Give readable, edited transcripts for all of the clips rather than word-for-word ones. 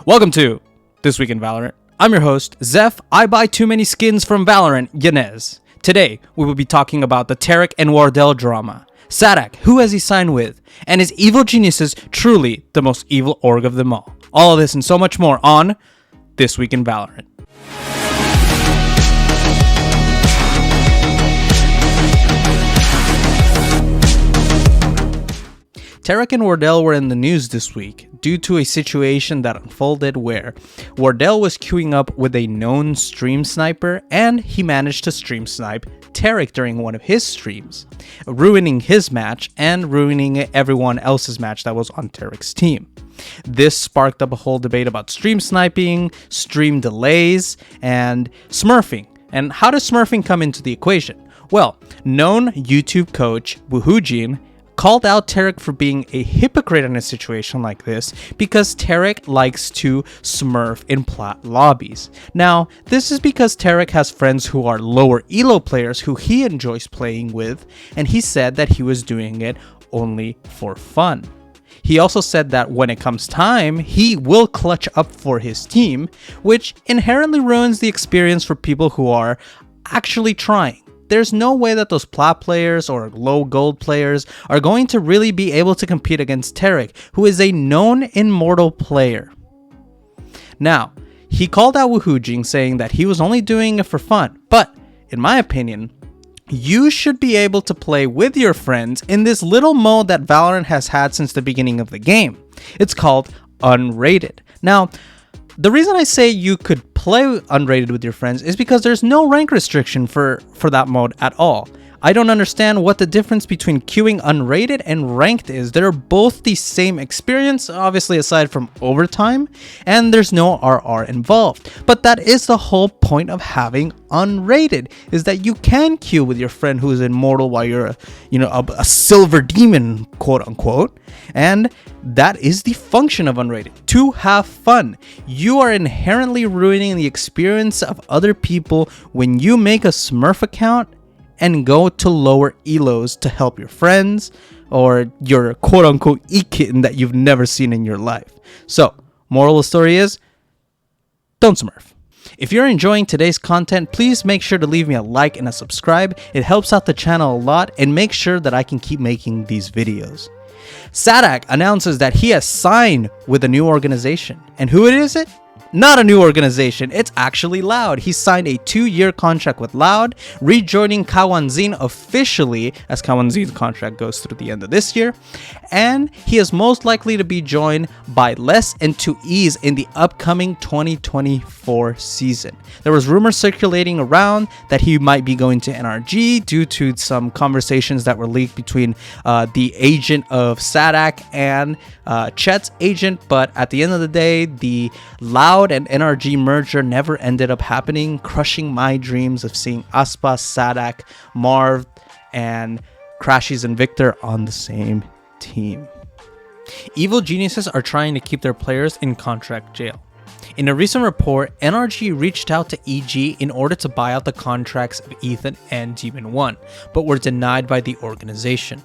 Welcome to This Week in Valorant. I'm your host, Zeph. I buy too many skins from Valorant, Yanez. Today, we will be talking about the Tarik and Wardell drama. Sadak, who has he signed with? And is Evil Geniuses truly the most evil org of them all? All of this and so much more on This Week in Valorant. Tarik and Wardell were in the news this week due to a situation that unfolded where Wardell was queuing up with a known stream sniper and he managed to stream snipe Tarik during one of his streams, ruining his match and ruining everyone else's match that was on Tarik's team. This sparked up a whole debate about stream sniping, stream delays, and smurfing. And how does smurfing come into the equation? Well, known YouTube coach WooHooJin called out Tarik for being a hypocrite in a situation like this because Tarik likes to smurf in plat lobbies. Now, this is because Tarik has friends who are lower elo players who he enjoys playing with, and he said that he was doing it only for fun. He also said that when it comes time, he will clutch up for his team, which inherently ruins the experience for people who are actually trying. There's no way that those plat players or low gold players are going to really be able to compete against Tarik, who is a known immortal player. Now, he called out WooHooJin saying that he was only doing it for fun, but in my opinion, you should be able to play with your friends in this little mode that Valorant has had since the beginning of the game. It's called unrated. Now, the reason I say you could play unrated with your friends is because there's no rank restriction for that mode at all. I don't understand what the difference between queuing unrated and ranked is. They're both the same experience, obviously aside from overtime, and there's no RR involved. But that is the whole point of having unrated, is that you can queue with your friend who is immortal while you're a silver demon, quote unquote, and that is the function of unrated, to have fun. You are inherently ruining the experience of other people when you make a Smurf account and go to lower elos to help your friends or your quote-unquote e-kitten that you've never seen in your life. So, moral of the story is, don't smurf. If you're enjoying today's content, please make sure to leave me a like and a subscribe. It helps out the channel a lot and makes sure that I can keep making these videos. Sadak announces that he has signed with a new organization. And who is it? Not a new organization, it's actually Loud. He signed a 2-year contract with Loud, rejoining Kawanzin officially as Kawanzin's contract goes through the end of this year, and he is most likely to be joined by Les and 2Es in the upcoming 2024 season. There was rumors circulating around that he might be going to NRG due to some conversations that were leaked between the agent of Sadak and Chet's agent, but at the end of the day, the Loud and NRG merger never ended up happening, crushing my dreams of seeing ASPAS, Sadak, Marv, and Crashies and Victor on the same team. Evil Geniuses are trying to keep their players in contract jail. In a recent report, NRG reached out to EG in order to buy out the contracts of Ethan and Demon 1, but were denied by the organization.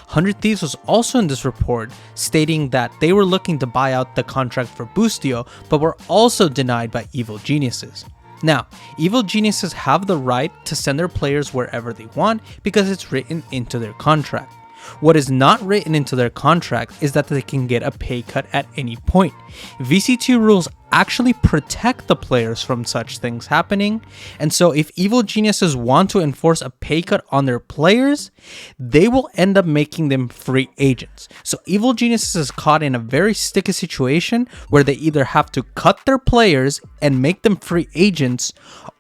100 Thieves was also in this report, stating that they were looking to buy out the contract for Boostio, but were also denied by Evil Geniuses. Now, Evil Geniuses have the right to send their players wherever they want because it's written into their contract. What is not written into their contract is that they can get a pay cut at any point. VC2 rules actually protect the players from such things happening, and so if Evil Geniuses want to enforce a pay cut on their players, they will end up making them free agents. So Evil Geniuses is caught in a very sticky situation where they either have to cut their players and make them free agents,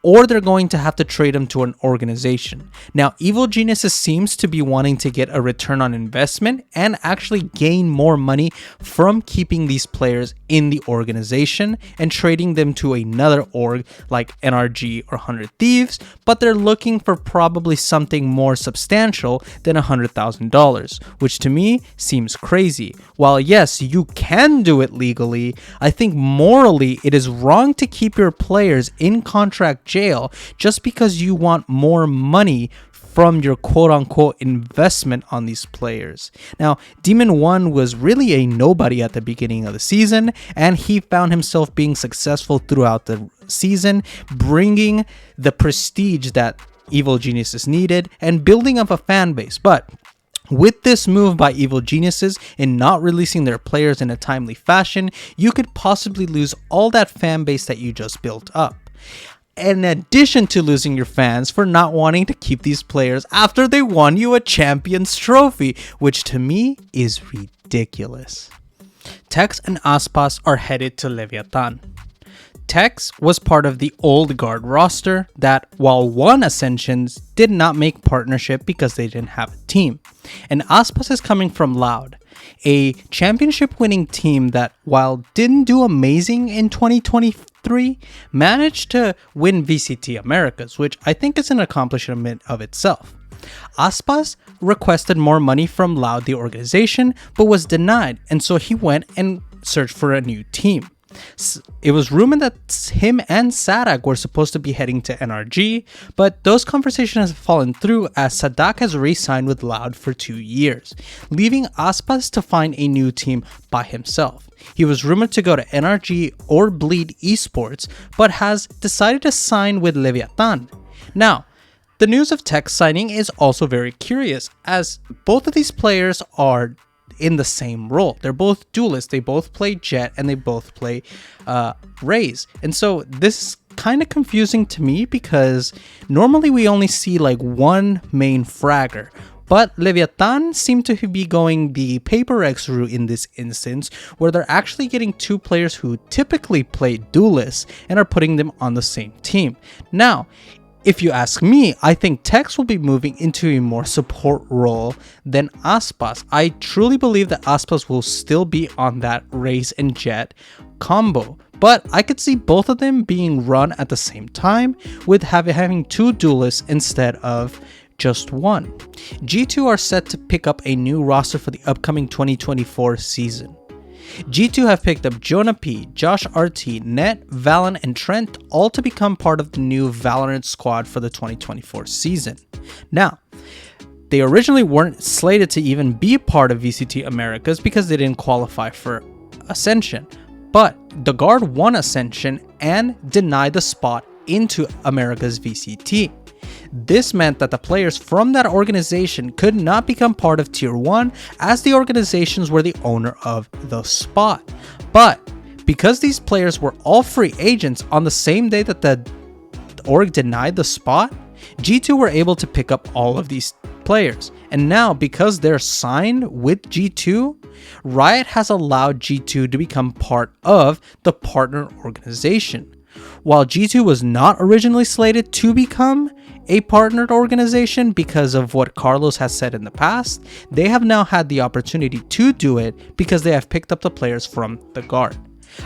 or they're going to have to trade them to an organization. Now, Evil Geniuses seems to be wanting to get a return on investment and actually gain more money from keeping these players in the organization and trading them to another org like NRG or 100 Thieves, but they're looking for probably something more substantial than $100,000, which to me seems crazy. While yes, you can do it legally, I think morally it is wrong to keep your players in contract jail just because you want more money from your quote-unquote investment on these players. Now, Demon 1 was really a nobody at the beginning of the season, and he found himself himself being successful throughout the season, bringing the prestige that Evil Geniuses needed and building up a fan base. But with this move by Evil Geniuses in not releasing their players in a timely fashion, you could possibly lose all that fan base that you just built up. In addition to losing your fans for not wanting to keep these players after they won you a Champions Trophy, which to me is ridiculous. Tex and ASPAS are headed to Leviatan. Tex was part of the old guard roster that, while won Ascensions, did not make partnership because they didn't have a team. And ASPAS is coming from Loud, a championship winning team that, while didn't do amazing in 2023, managed to win VCT Americas, which I think is an accomplishment of itself. ASPAS requested more money from Loud, the organization, but was denied, and so he went and searched for a new team. It was rumored that him and Sadak were supposed to be heading to NRG, but those conversations have fallen through as Sadak has re-signed with Loud for 2 years, leaving ASPAS to find a new team by himself. He was rumored to go to NRG or Bleed Esports, but has decided to sign with Leviatan. Now, the news of Tex signing is also very curious, as both of these players are in the same role. They're both duelists, they both play Jet, and they both play Raze. And so this is kind of confusing to me because normally we only see like one main fragger, but Leviatan seem to be going the Paper X route in this instance, where they're actually getting 2 players who typically play duelists and are putting them on the same team. Now, if you ask me, I think Tex will be moving into a more support role than ASPAS. I truly believe that ASPAS will still be on that Raze and Jet combo, but I could see both of them being run at the same time, with having 2 duelists instead of just one. G2 are set to pick up a new roster for the upcoming 2024 season. G2 have picked up Jonah P, Josh RT, Net, Valen, and Trent, all to become part of the new Valorant squad for the 2024 season. Now, they originally weren't slated to even be part of VCT Americas because they didn't qualify for Ascension, but the guard won Ascension and denied the spot into America's VCT. This meant that the players from that organization could not become part of Tier 1 as the organizations were the owner of the spot. But because these players were all free agents on the same day that the org denied the spot, G2 were able to pick up all of these players. And now, because they're signed with G2, Riot has allowed G2 to become part of the partner organization. While G2 was not originally slated to become a partnered organization because of what Carlos has said in the past, they have now had the opportunity to do it because they have picked up the players from the guard.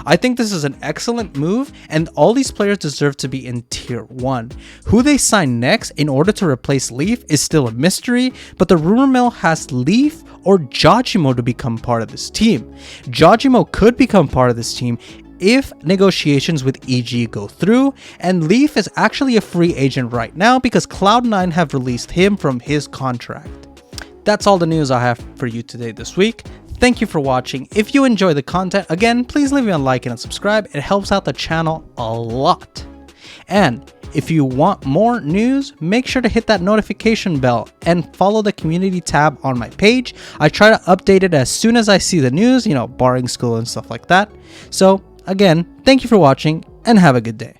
I think this is an excellent move, and all these players deserve to be in Tier 1. Who they sign next in order to replace Leaf is still a mystery, but the rumor mill has Leaf or Jawgemo to become part of this team. Jawgemo could become part of this team if negotiations with EG go through, and Leaf is actually a free agent right now because Cloud9 have released him from his contract. That's all the news I have for you today this week. Thank you for watching. If you enjoy the content, again, please leave me a like and a subscribe. It helps out the channel a lot. And if you want more news, make sure to hit that notification bell and follow the community tab on my page. I try to update it as soon as I see the news, barring school and stuff like that. So again, thank you for watching and have a good day.